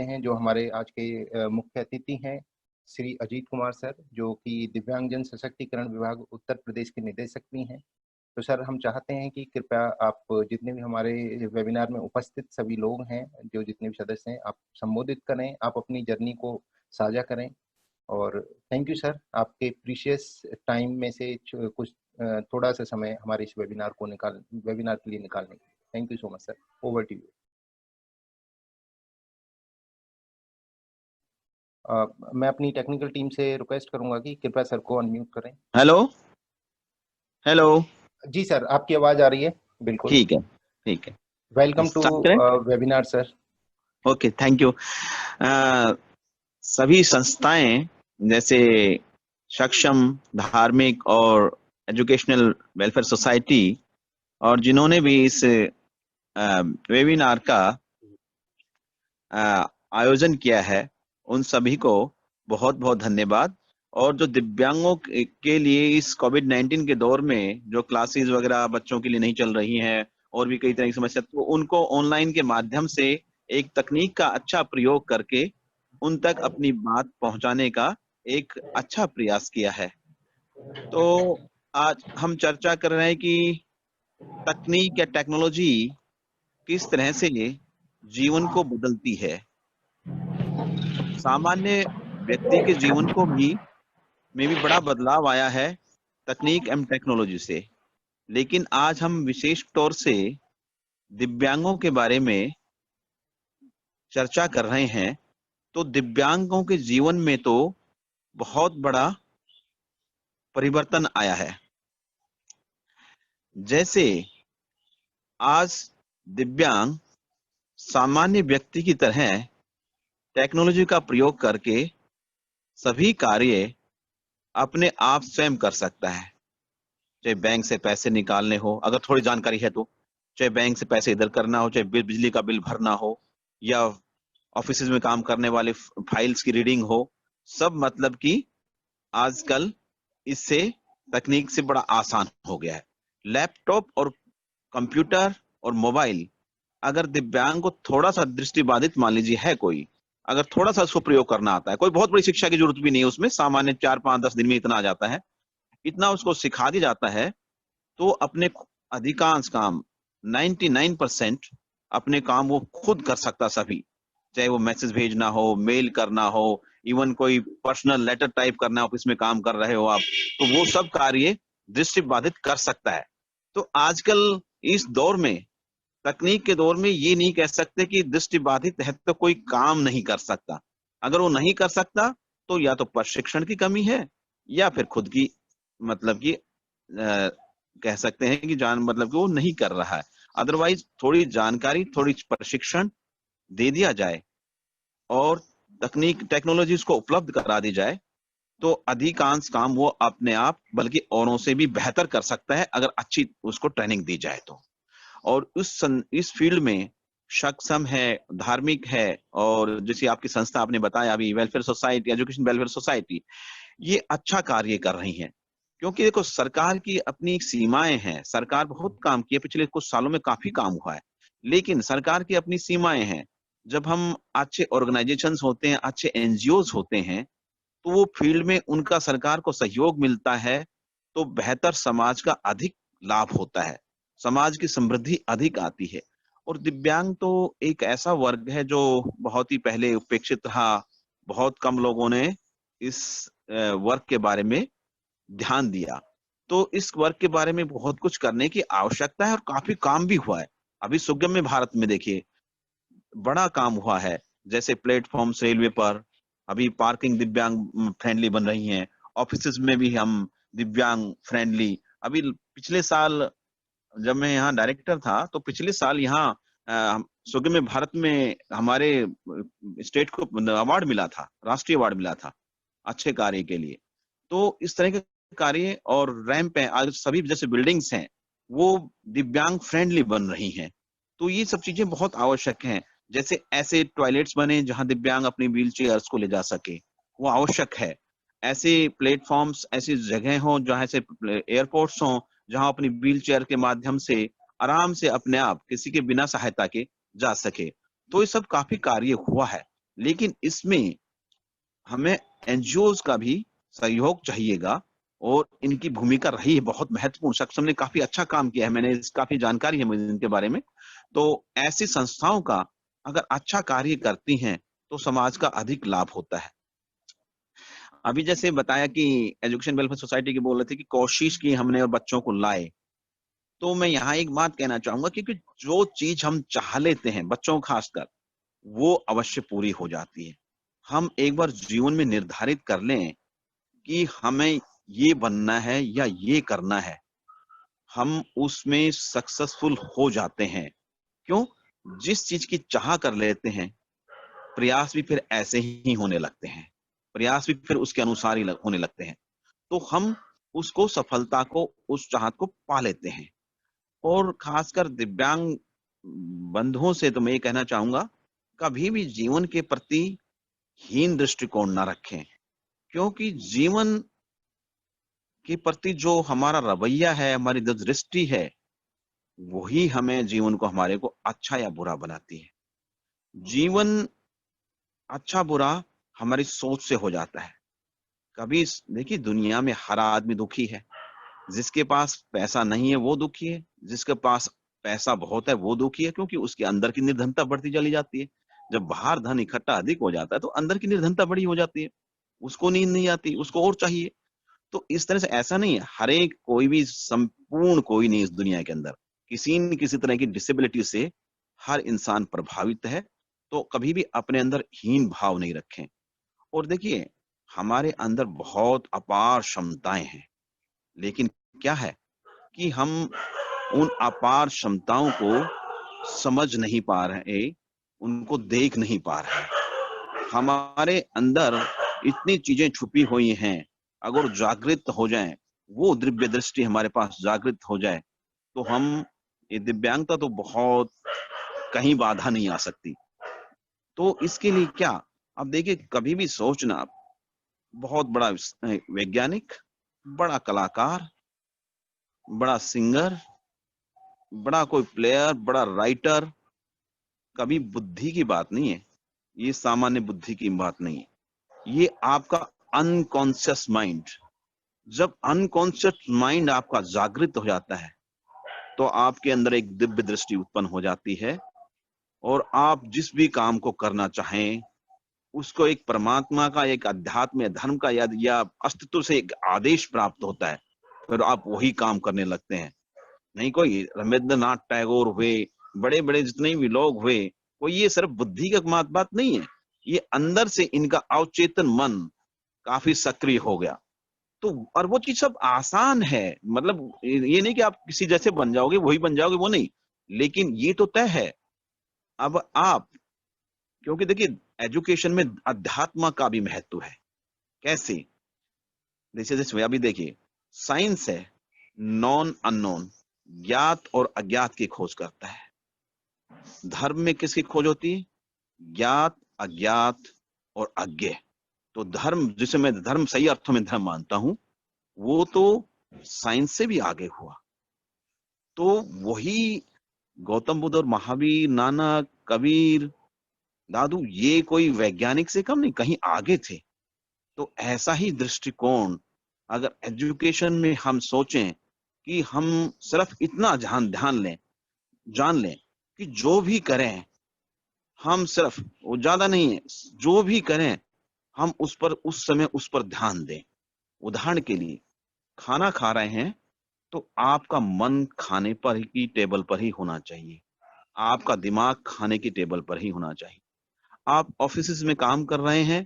हैं जो हमारे आज के मुख्य अतिथि हैं श्री अजीत कुमार सर, जो कि दिव्यांगजन सशक्तिकरण विभाग उत्तर प्रदेश के निदेशक भी हैं। तो सर, हम चाहते हैं कि कृपया आप जितने भी हमारे वेबिनार में उपस्थित सभी लोग हैं, जो जितने भी सदस्य हैं, आप संबोधित करें, आप अपनी जर्नी को साझा करें। और थैंक यू सर, आपके प्रीशियस टाइम में से कुछ थोड़ा सा समय हमारे इस वेबिनार के लिए निकालने के लिए। Thank you so much sir. Over to you. मैं अपनी टेक्निकल टीम से रिक्वेस्ट करूंगा कि कृपया सर को अनम्यूट करें। Hello hello. जी सर, आपकी आवाज आ रही है। बिल्कुल ठीक है, ठीक है। वेलकम टू स्टार्ट करें। Webinar sir. Okay, thank you. सभी संस्थाएं जैसे सक्षम, धार्मिक और एजुकेशनल वेलफेयर सोसाइटी और जिन्होंने भी इस वेबिनार का आयोजन किया है, उन सभी को बहुत बहुत धन्यवाद। और जो दिव्यांगों के लिए इस कोविड-19 के दौर में जो क्लासेस वगैरह बच्चों के लिए नहीं चल रही हैं और भी कई तरह की समस्या, तो उनको ऑनलाइन के माध्यम से एक तकनीक का अच्छा प्रयोग करके उन तक अपनी बात पहुंचाने का एक अच्छा प्रयास किया है। तो आज हम चर्चा कर रहे हैं कि तकनीक या टेक्नोलॉजी किस तरह से जीवन को बदलती है। सामान्य व्यक्ति के जीवन को भी बड़ा बदलाव आया है तकनीक एवं टेक्नोलॉजी से। लेकिन आज हम विशेष तौर से दिव्यांगों के बारे में चर्चा कर रहे हैं। तो दिव्यांगों के जीवन में तो बहुत बड़ा परिवर्तन आया है। जैसे आज दिव्यांग सामान्य व्यक्ति की तरह टेक्नोलॉजी का प्रयोग करके सभी कार्य अपने आप स्वयं कर सकता है। चाहे बैंक से पैसे निकालने हो, अगर थोड़ी जानकारी है तो, चाहे बैंक से पैसे इधर करना हो, चाहे बिजली का बिल भरना हो, या ऑफिस में काम करने वाले फाइल्स की रीडिंग हो, सब मतलब कि आजकल इससे तकनीक से बड़ा आसान हो गया है। लैपटॉप और कंप्यूटर और मोबाइल, अगर दिव्यांग को थोड़ा सा दृष्टिबाधित मान लीजिए है कोई, अगर थोड़ा सा उसको प्रयोग करना आता है, कोई बहुत बड़ी शिक्षा की जरूरत भी नहीं है उसमें, सामान्य 4-5-10 दिन में इतना आ जाता है, इतना उसको सिखा दिया जाता है, तो अपने अधिकांश काम 99% अपने काम वो खुद कर सकता सभी। चाहे वो मैसेज भेजना हो, मेल करना हो, इवन कोई पर्सनल लेटर टाइप करना, ऑफिस में काम कर रहे हो आप, तो वो सब कार्य दृष्टिबाधित कर सकता है। तो आजकल इस दौर में, तकनीक के दौर में, ये नहीं कह सकते कि दृष्टिबाधित है तो कोई काम नहीं कर सकता। अगर वो नहीं कर सकता तो या तो प्रशिक्षण की कमी है, या फिर खुद की मतलब कि कह सकते हैं कि मतलब कि वो नहीं कर रहा है। अदरवाइज थोड़ी जानकारी, थोड़ी प्रशिक्षण दे दिया जाए और टेक्नोलॉजी उसको उपलब्ध करा दी जाए, तो अधिकांश काम वो अपने आप बल्कि औरों से भी बेहतर कर सकता है, अगर अच्छी उसको ट्रेनिंग दी जाए तो। और इस फील्ड में सक्षम है, धार्मिक है, और जैसे आपकी संस्था आपने बताया अभी, welfare society, education welfare society, ये अच्छा कार्य कर रही हैं। क्योंकि देखो, सरकार की अपनी सीमाएं हैं। सरकार बहुत काम किया, पिछले कुछ सालों में काफी काम हुआ है, लेकिन सरकार की अपनी सीमाएं हैं। जब हम अच्छे ऑर्गेनाइजेशंस होते हैं, अच्छे एनजीओज होते हैं, तो वो फील्ड में उनका सरकार को सहयोग मिलता है, तो बेहतर समाज का अधिक लाभ होता है, समाज की समृद्धि अधिक आती है। और दिव्यांग तो एक ऐसा वर्ग है जो बहुत ही पहले उपेक्षित रहा। बहुत कम लोगों ने इस वर्ग के बारे में ध्यान दिया। तो इस वर्ग के बारे में बहुत कुछ करने की आवश्यकता है, और काफी काम भी हुआ है। अभी सुगम्य भारत में देखिए, बड़ा काम हुआ है। जैसे प्लेटफॉर्म्स रेलवे पर अभी पार्किंग दिव्यांग फ्रेंडली बन रही हैं। ऑफिसेज में भी हम दिव्यांग फ्रेंडली, अभी पिछले साल जब मैं यहाँ डायरेक्टर था, तो पिछले साल यहाँ सुगम्य भारत में हमारे स्टेट को अवार्ड मिला था, राष्ट्रीय अवार्ड मिला था अच्छे कार्य के लिए। तो इस तरह के कार्य, और रैंप है, आज सभी जैसे बिल्डिंग्स हैं वो दिव्यांग फ्रेंडली बन रही हैं। तो ये सब चीजें बहुत आवश्यक हैं। जैसे ऐसे टॉयलेट्स बने जहां दिव्यांग अपनी व्हील चेयर्स को ले जा सके, वो आवश्यक है। ऐसे प्लेटफॉर्म्स, ऐसी जगह हो जहां से एयरपोर्ट्स हो, जहां अपनी व्हील चेयर के माध्यम से आराम से अपने आप किसी के बिना सहायता के जा सके। तो ये सब काफी कार्य हुआ है। लेकिन इसमें हमें एनजीओज का भी सहयोग चाहिएगा और इनकी भूमिका रही है बहुत महत्वपूर्ण। सक्षम ने काफी अच्छा काम किया है, मैंने काफी जानकारी है मुझे इनके बारे में। तो ऐसी संस्थाओं का अगर अच्छा कार्य करती हैं तो समाज का अधिक लाभ होता है। अभी जैसे बताया कि एजुकेशन वेलफेयर सोसाइटी की बोल रहे थे कि कोशिश की हमने और बच्चों को लाए, तो मैं यहाँ एक बात कहना चाहूंगा, क्योंकि जो चीज हम चाह लेते हैं बच्चों को खासकर, वो अवश्य पूरी हो जाती है। हम एक बार जीवन में निर्धारित कर लें कि हमें ये बनना है या ये करना है, हम उसमें सक्सेसफुल हो जाते हैं। क्यों? जिस चीज की चाह कर लेते हैं, प्रयास भी फिर ऐसे ही होने लगते हैं, प्रयास भी फिर उसके अनुसार ही होने लगते हैं। तो हम उसको सफलता को, उस चाहत को पा लेते हैं। और खासकर दिव्यांग बंधुओं से तो मैं ये कहना चाहूंगा, कभी भी जीवन के प्रति हीन दृष्टिकोण ना रखें, क्योंकि जीवन के प्रति जो हमारा रवैया है, हमारी जो दृष्टि है, वही हमें जीवन को, हमारे को अच्छा या बुरा बनाती है। जीवन अच्छा बुरा हमारी सोच से हो जाता है। कभी देखिए, दुनिया में हर आदमी दुखी है। जिसके पास पैसा नहीं है वो दुखी है, जिसके पास पैसा बहुत है वो दुखी है, क्योंकि उसके अंदर की निर्धनता बढ़ती चली जाती है। जब बाहर धन इकट्ठा अधिक हो जाता है तो अंदर की निर्धनता बड़ी हो जाती है, उसको नींद नहीं आती, उसको और चाहिए। तो इस तरह से ऐसा नहीं है, हर एक कोई भी संपूर्ण कोई नहीं इस दुनिया के अंदर, किसी न किसी तरह की डिसेबिलिटी से हर इंसान प्रभावित है। तो कभी भी अपने अंदर हीन भाव नहीं रखें। और देखिए, हमारे अंदर बहुत अपार क्षमताएं हैं, लेकिन क्या है कि हम उन अपार क्षमताओं को समझ नहीं पा रहे, उनको देख नहीं पा रहे। हमारे अंदर इतनी चीजें छुपी हुई हैं, अगर जागृत हो जाएं, वो दिव्य दृष्टि हमारे पास जागृत हो जाए, तो हम, ये दिव्यांगता तो बहुत, कहीं बाधा नहीं आ सकती। तो इसके लिए क्या, अब देखिए, कभी भी सोचना, बहुत बड़ा वैज्ञानिक, बड़ा कलाकार, बड़ा सिंगर, बड़ा कोई प्लेयर, बड़ा राइटर, कभी बुद्धि की बात नहीं है। ये सामान्य बुद्धि की बात नहीं है। ये आपका अनकॉन्शियस माइंड, जब अनकॉन्शियस माइंड आपका जागृत हो जाता है, तो आपके अंदर एक दिव्य दृष्टि उत्पन्न हो जाती है। और आप जिस भी काम को करना चाहें, उसको एक परमात्मा का, एक अध्यात्म या धर्म का या अस्तित्व से एक आदेश प्राप्त होता है, फिर आप वही काम करने लगते हैं। नहीं, कोई रविंद्रनाथ टैगोर हुए, बड़े बड़े जितने भी लोग हुए, कोई ये सिर्फ बुद्धि का बात नहीं है, ये अंदर से इनका अवचेतन मन काफी सक्रिय हो गया। तो और वो चीज सब आसान है, मतलब ये नहीं कि आप किसी जैसे बन जाओगे, वही बन जाओगे, वो नहीं। लेकिन ये तो तय है। अब आप, क्योंकि देखिए, एजुकेशन में अध्यात्म का भी महत्व है। कैसे? जैसे जैसे अभी देखिए, साइंस है नॉन अननोन, ज्ञात और अज्ञात की खोज करता है। धर्म में किसकी खोज होती है? ज्ञात, अज्ञात और अज्ञेय। तो धर्म, जिसे मैं धर्म सही अर्थों में धर्म मानता हूं, वो तो साइंस से भी आगे हुआ। तो वही गौतम बुद्ध और महावीर, नानक, कबीर, दादू, ये कोई वैज्ञानिक से कम नहीं, कहीं आगे थे। तो ऐसा ही दृष्टिकोण अगर एजुकेशन में हम सोचें कि हम सिर्फ इतना ध्यान ध्यान लें, जान लें कि जो भी करें, हम सिर्फ, वो ज्यादा नहीं है, जो भी करें हम उस पर, उस समय उस पर ध्यान दें। उदाहरण के लिए, खाना खा रहे हैं तो आपका मन खाने पर ही, की टेबल पर ही होना चाहिए, आपका दिमाग खाने की टेबल पर ही होना चाहिए। आप ऑफिस में काम कर रहे हैं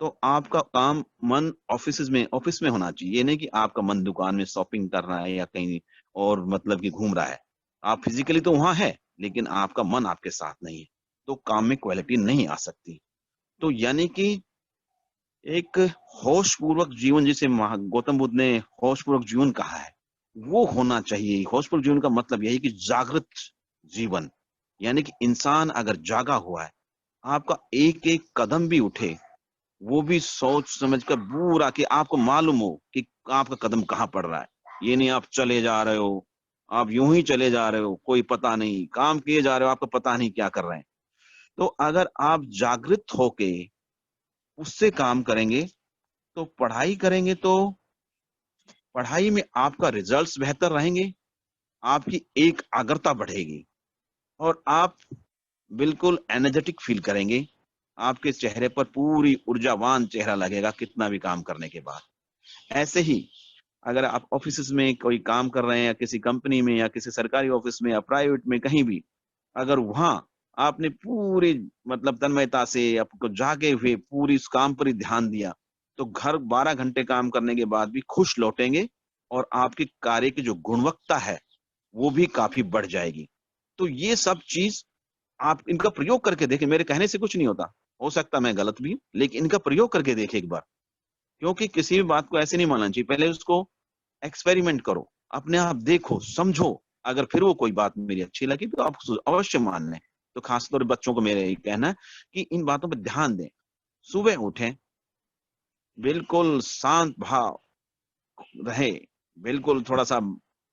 तो आपका काम, मन ऑफिस में होना चाहिए। ये नहीं कि आपका मन दुकान में शॉपिंग कर रहा है या कहीं और, मतलब कि घूम रहा है। आप फिजिकली तो वहां है, लेकिन आपका मन आपके साथ नहीं है, तो काम में क्वालिटी नहीं आ सकती। तो यानी कि एक होश पूर्वक जीवन, जिसे गौतम बुद्ध ने होश पूर्वक जीवन कहा है, वो होना चाहिए। होश पूर्वक जीवन का मतलब यही कि जागृत जीवन, यानी कि इंसान अगर जागा हुआ है, आपका एक एक कदम भी उठे, वो भी सोच समझ कर पूरा, कि आपको मालूम हो कि आपका कदम कहाँ पड़ रहा है। ये नहीं आप चले जा रहे हो, आप यूं ही चले जा रहे हो, कोई पता नहीं, काम किए जा रहे हो, आपको पता नहीं क्या कर रहे हैं। तो अगर आप जागृत होके उससे काम करेंगे, तो पढ़ाई करेंगे तो पढ़ाई में आपका रिजल्ट्स बेहतर रहेंगे, आपकी एकाग्रता बढ़ेगी और आप बिल्कुल एनर्जेटिक फील करेंगे। आपके चेहरे पर पूरी ऊर्जावान चेहरा लगेगा कितना भी काम करने के बाद। ऐसे ही अगर आप ऑफिसेज़ में कोई काम कर रहे हैं या किसी कंपनी में या किसी सरकारी ऑफिस में या प्राइवेट में कहीं भी, अगर वहाँ आपने पूरी मतलब तन्मयता से आपको जागे हुए पूरी उस काम पर ही ध्यान दिया, तो घर 12 घंटे काम करने के बाद भी खुश लौटेंगे और आपके कार्य की जो गुणवत्ता है, वो भी काफ़ी बढ़ जाएगी। तो ये सब चीज़ आप इनका प्रयोग करके देखें, मेरे कहने से कुछ नहीं होता। हो सकता है मैं गलत भी हूँ, लेकिन इनका प्रयोग करके देखें एक बार, क्योंकि किसी भी बात को ऐसे नहीं मानना चाहिए। पहले उसको एक्सपेरिमेंट करो, अपने आप देखो, समझो, अगर फिर वो कोई बात मेरी अच्छी लगी तो आप उसे अवश्य मान लें। तो खासतौर पे बच्चों को मेरा यही कहना है कि इन बातों पे ध्यान दें। सुबह उठें, बिल्कुल शांत भाव रहे, बिल्कुल थोड़ा-सा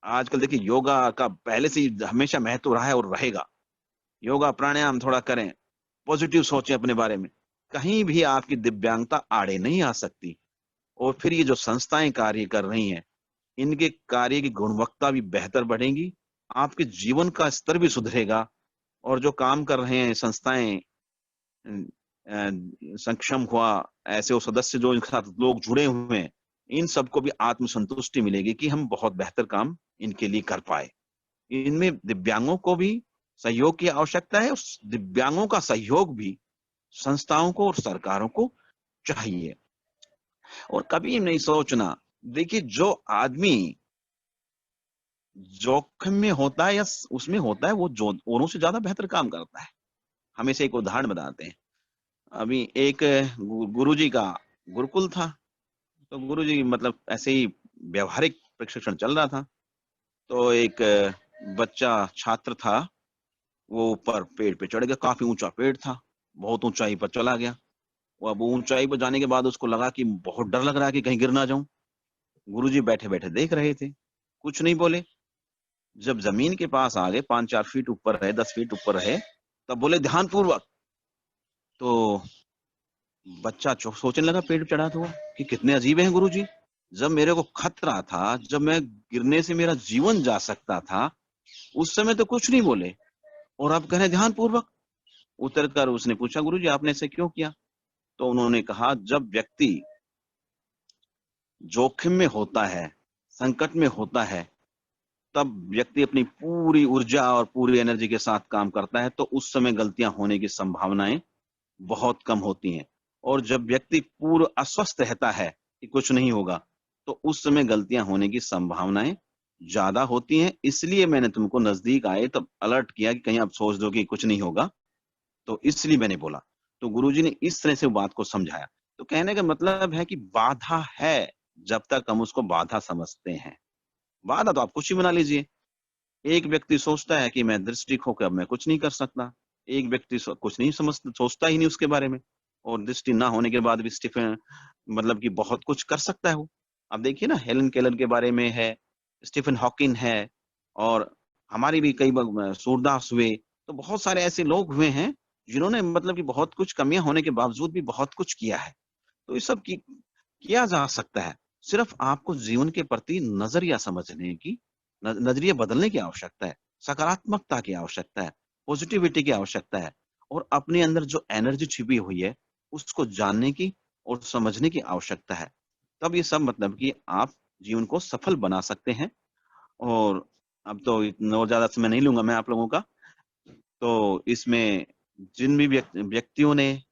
आजकल देखिए योगा का पहले से ही हमेशा महत्व रहा है और रहेगा। योगा, प्राणायाम थोड़ा करें, पॉजिटिव सोचें अपने बारे में। कहीं भी आपकी दिव्यांगता आड़े नहीं आ सकती और फिर ये जो संस्थाएँ कार्य कर रही हैं, इनके कार्य की गुणवत्ता भी बेहतर बढ़ेगी, आपके जीवन का स्तर भी सुधरेगा और जो काम कर रहे हैं संस्थाएँ सक्षम हुआ, ऐसे वो सदस्य जो इनके साथ लोग जुड़े हुए हैं, इन सबको भी आत्मसंतुष्टि मिलेगी कि हम बहुत बेहतर काम इनके लिए कर पाए। इनमें दिव्यांगों को भी सहयोग की आवश्यकता है, उस दिव्यांगों का सहयोग भी संस्थाओं को और सरकारों को चाहिए और कभी नहीं सोचना, देखिए जो आदमी जोखिम में होता है या उसमें होता है वो जो औरों से ज्यादा बेहतर काम करता है। हम इसे एक उदाहरण बताते हैं। अभी एक गुरुजी का गुरुकुल था, तो गुरुजी मतलब ऐसे ही व्यवहारिक प्रशिक्षण चल रहा था। तो एक बच्चा छात्र था, वो ऊपर पेड़ पे चढ़ गया, काफी ऊंचा पेड़ था, बहुत ऊंचाई पर चला गया। वो अब ऊंचाई पर जाने के बाद उसको लगा कि बहुत डर लग रहा है कि कहीं गिर ना जाऊं। गुरुजी बैठे बैठे देख रहे थे, कुछ नहीं बोले। जब ज़मीन के पास आ गए 5-4 फीट ऊपर रहे, 10 फीट ऊपर रहे, तब बोले ध्यानपूर्वक। तो बच्चा सोचने लगा पेड़ पे चढ़ा तो कि कितने अजीब हैं गुरुजी। जब मेरे को खतरा था, जब मैं गिरने से मेरा जीवन जा सकता था, उस समय तो कुछ नहीं बोले और अब कह रहे हैं ध्यानपूर्वक। उतर कर उसने पूछा गुरुजी आपने ऐसे क्यों किया? तो उन्होंने कहा जब व्यक्ति जोखिम में होता है, संकट में होता है, तब व्यक्ति अपनी पूरी ऊर्जा और पूरी एनर्जी के साथ काम करता है, तो उस समय गलतियाँ होने की संभावनाएँ बहुत कम होती हैं। और जब व्यक्ति पूर्व अस्वस्थ रहता है कि कुछ नहीं होगा, तो उस समय गलतियाँ होने की संभावनाएँ ज़्यादा होती हैं। इसलिए मैंने तुमको नज़दीक आए तब अलर्ट किया कि कहीं आप सोच दो कि कुछ नहीं होगा, तो इसलिए मैंने बोला। तो गुरुजी ने इस तरह से बात को समझाया। तो कहने का मतलब है कि बाधा है, जब तक हम उसको बाधा समझते हैं। बाधा तो आप कुछ ही बना लीजिए। एक व्यक्ति सोचता है कि मैं दृष्टि खो के अब मैं कुछ नहीं कर सकता। एक व्यक्ति कुछ नहीं सोचता ही नहीं उसके बारे में और दृष्टि ना होने के बाद भी स्टीफन मतलब कि बहुत कुछ कर सकता है वो। अब देखिए ना हेलन केलर के बारे में है, स्टीफन हॉकिंग है और हमारी भी कई सूरदास हुए, तो बहुत सारे ऐसे लोग हुए हैं जिन्होंने मतलब कि बहुत कुछ कमियाँ होने के बावजूद भी बहुत कुछ किया है। तो ये सब किया जा सकता है। सिर्फ आपको जीवन के प्रति नज़रिया समझने की नज़रिया बदलने की आवश्यकता है, सकारात्मकता की आवश्यकता है, पॉजिटिविटी की आवश्यकता है और अपने अंदर जो एनर्जी छिपी हुई है, उसको जानने की और समझने की आवश्यकता है। तब ये सब मतलब कि आप जीवन को सफल बना सकते हैं और अब तो इतना और ज़्यादा समय नहीं लूँगा मैं आप लोगों का। तो इसमें जिन भी व्यक्तियों ने,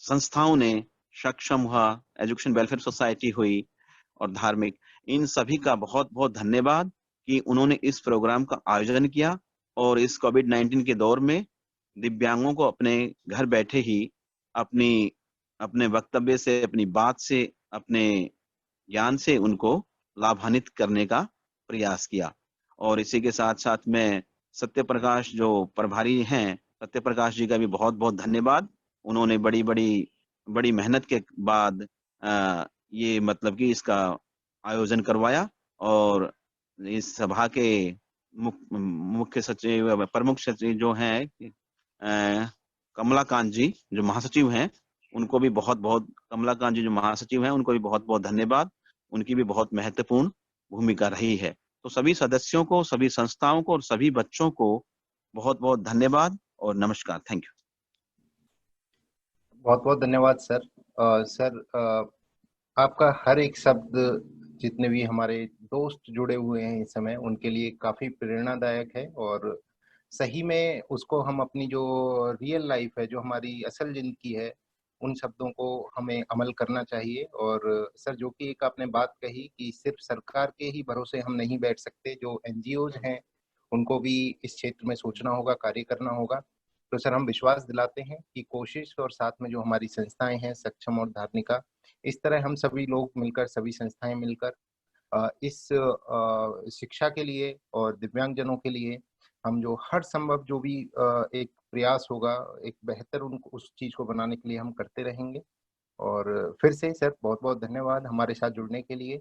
संस्थाओं ने सक्षम हुआ, एजुकेशन वेलफेयर सोसाइटी हुई और धार्मिक, इन सभी का बहुत-बहुत धन्यवाद कि उन्होंने इस प्रोग्राम का आयोजन किया और इस कोविड-19 के दौर में दिव्यांगों को अपने घर बैठे ही अपनी अपने वक्तव्य से, अपनी बात से, अपने ज्ञान से उनको लाभान्वित करने का प्रयास किया। और इसी के साथ-साथ मैं सत्यप्रकाश जो प्रभारी हैं, सत्यप्रकाश जी का भी बहुत-बहुत धन्यवाद। उन्होंने बड़ी मेहनत के बाद ये मतलब कि इसका आयोजन करवाया और इस सभा के मुख्य सचिव प्रमुख सचिव जो हैं कमलाकांत जी जो महासचिव हैं, उनको भी बहुत-बहुत कमलाकांत जी जो महासचिव हैं, उनको भी बहुत-बहुत धन्यवाद। उनकी भी बहुत महत्वपूर्ण भूमिका रही है। तो सभी सदस्यों को, सभी संस्थाओं को और सभी बच्चों को बहुत-बहुत धन्यवाद और नमस्कार। Thank you. बहुत-बहुत धन्यवाद सर। सर आपका हर एक शब्द जितने भी हमारे दोस्त जुड़े हुए हैं इस समय उनके लिए काफ़ी प्रेरणादायक है और सही में उसको हम अपनी जो रियल लाइफ़ है, जो हमारी असल ज़िंदगी है, उन शब्दों को हमें अमल करना चाहिए और सर जो कि एक आपने बात कही कि सिर्फ़ सरकार के ही भरोसे हम नहीं बैठ सकते, जो एनजीओज़ हैं, उनको भी इस क्षेत्र में सोचना होगा, कार्य करना होगा। तो सर हम विश्वास दिलाते हैं कि कोशिश और साथ में जो हमारी संस्थाएँ हैं, सक्षम और धार्मिका, इस तरह हम सभी लोग मिलकर, सभी संस्थाएँ मिलकर इस शिक्षा के लिए और दिव्यांगजनों के लिए हम जो हर संभव जो भी एक प्रयास होगा, एक बेहतर उनको उस चीज़ को बनाने के लिए हम करते रहेंगे। और फिर से सर बहुत-बहुत धन्यवाद हमारे साथ जुड़ने के लिए।